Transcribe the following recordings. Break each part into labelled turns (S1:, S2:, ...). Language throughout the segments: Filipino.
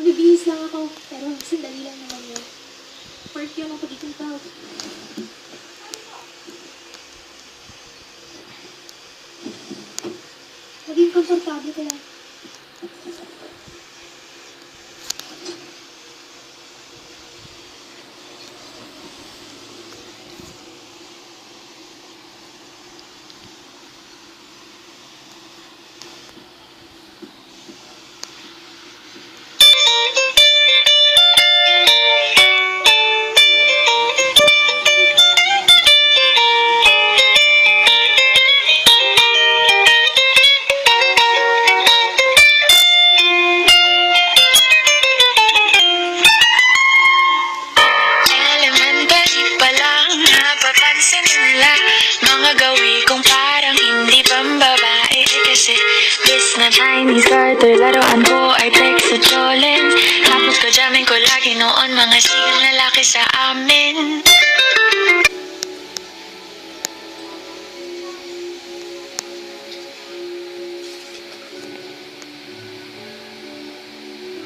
S1: Magbibihis lang ako, pero sandali lang naman yun. Part yun ang pagiging proud. Maging komportable ka lang.
S2: Chinese garter, laruan ko ay text at Jolens. Tapos ko jamming ko lagi noon mga sigang lalaki sa amin.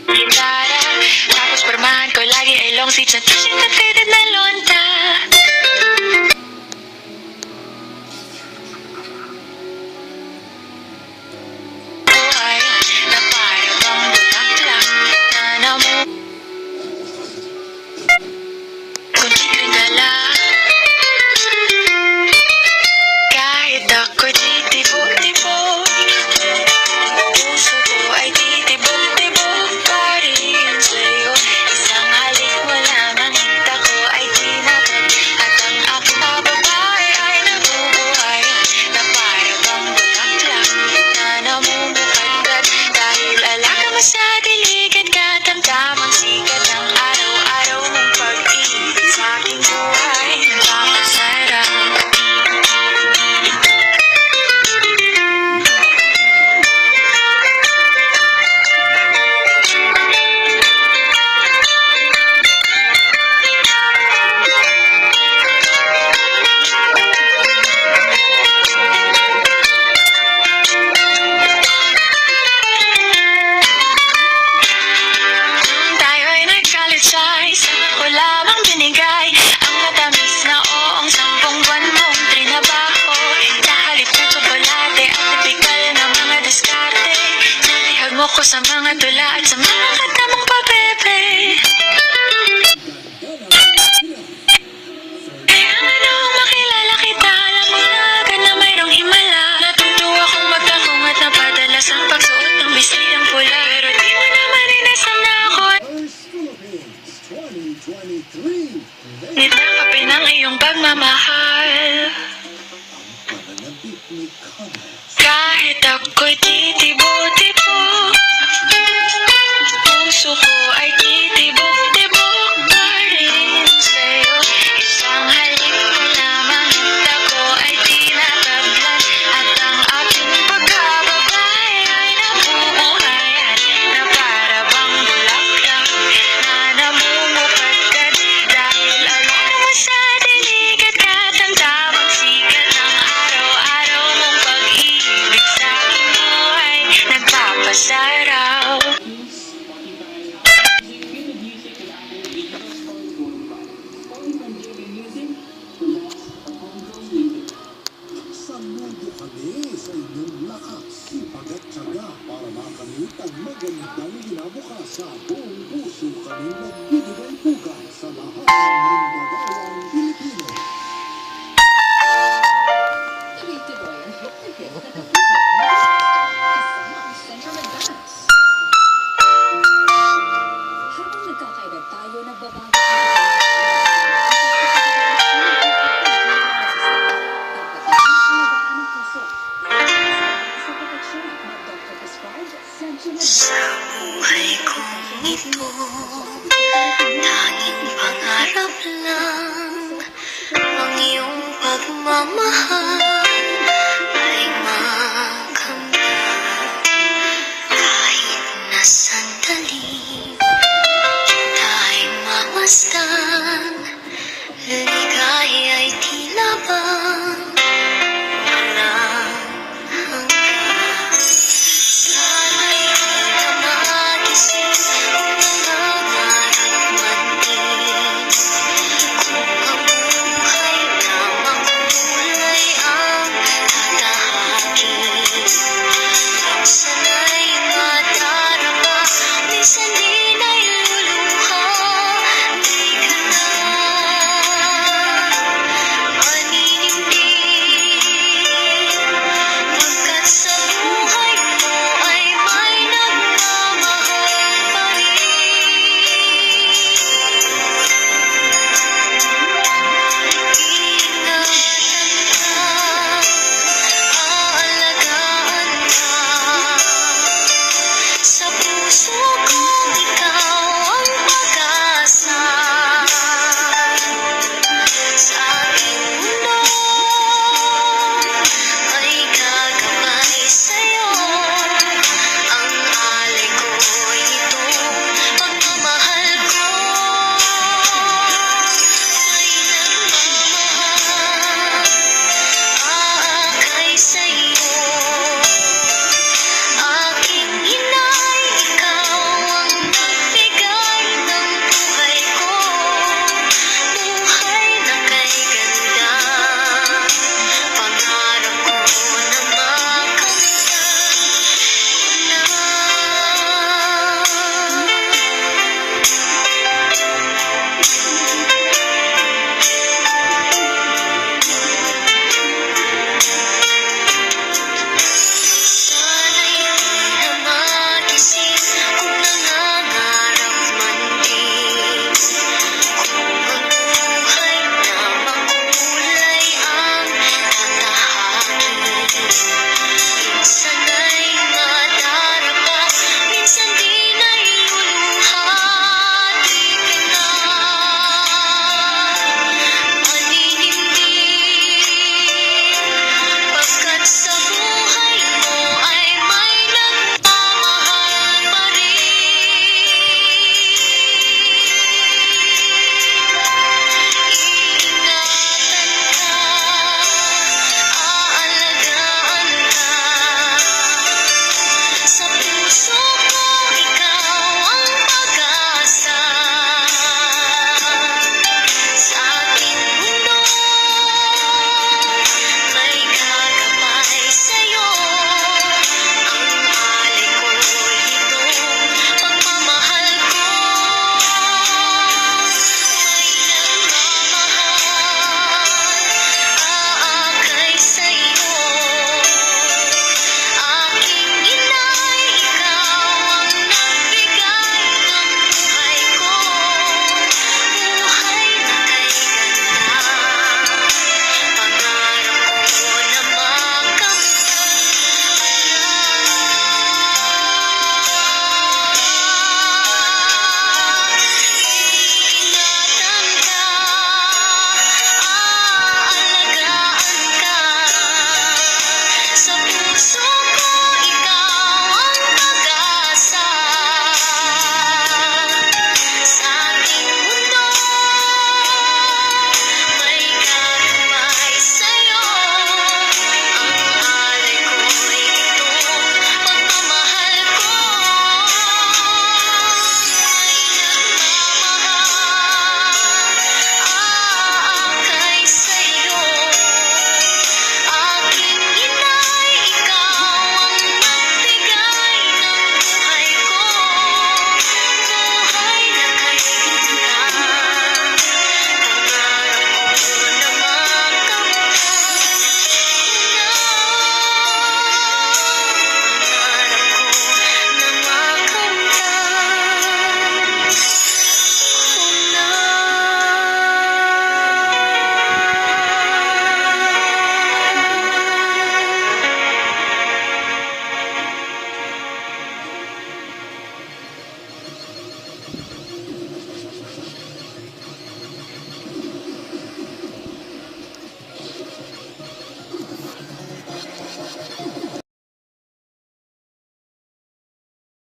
S2: Gitara, tapos pormahan ko lagi ay long sleeves at t-shirt na faded na lonta. Ko sa mga tula at sa mga kanta mong papepe. Kaya ano makilala kita, alam mo na agad na mayroong himala. Natutuwa kong magtangkong at napadalas ang pagsuot ng bisitang pula. Pero di mo naman inasam na ako. Nitakapin ang iyong pagmamahal. Kahit ako'y titibo-tibo, puso ko ay titibok-tibok pa rin sa'yo. Isang halik mo lamang at ako ay tinatablan. At ang aking pagkababay ay nabubuhayan na para bang bulaklak na namumupagkat. Dahil alam mo sa dilig at katamtamang sikat ng araw-araw mong pag-ibig sa aking buhay nagpapasaraw.
S3: Saludo kami sa inyong lakas, sipag at tiyaga para makamit ang magandang ginabukas. Sa buong puso kami nagbibigay bukas sa lahat ng mandadayang Pilipino.
S4: Tuloy-tuloy ang hit na hit na kasama ang Central Advance. Habang nagkakaedad tayo, nagbabago
S2: Sa buhay kong ito, tanging pangarap lang ang iyong pagmamahal ay makamtan. Kahit na sandali, tayo mamasdan.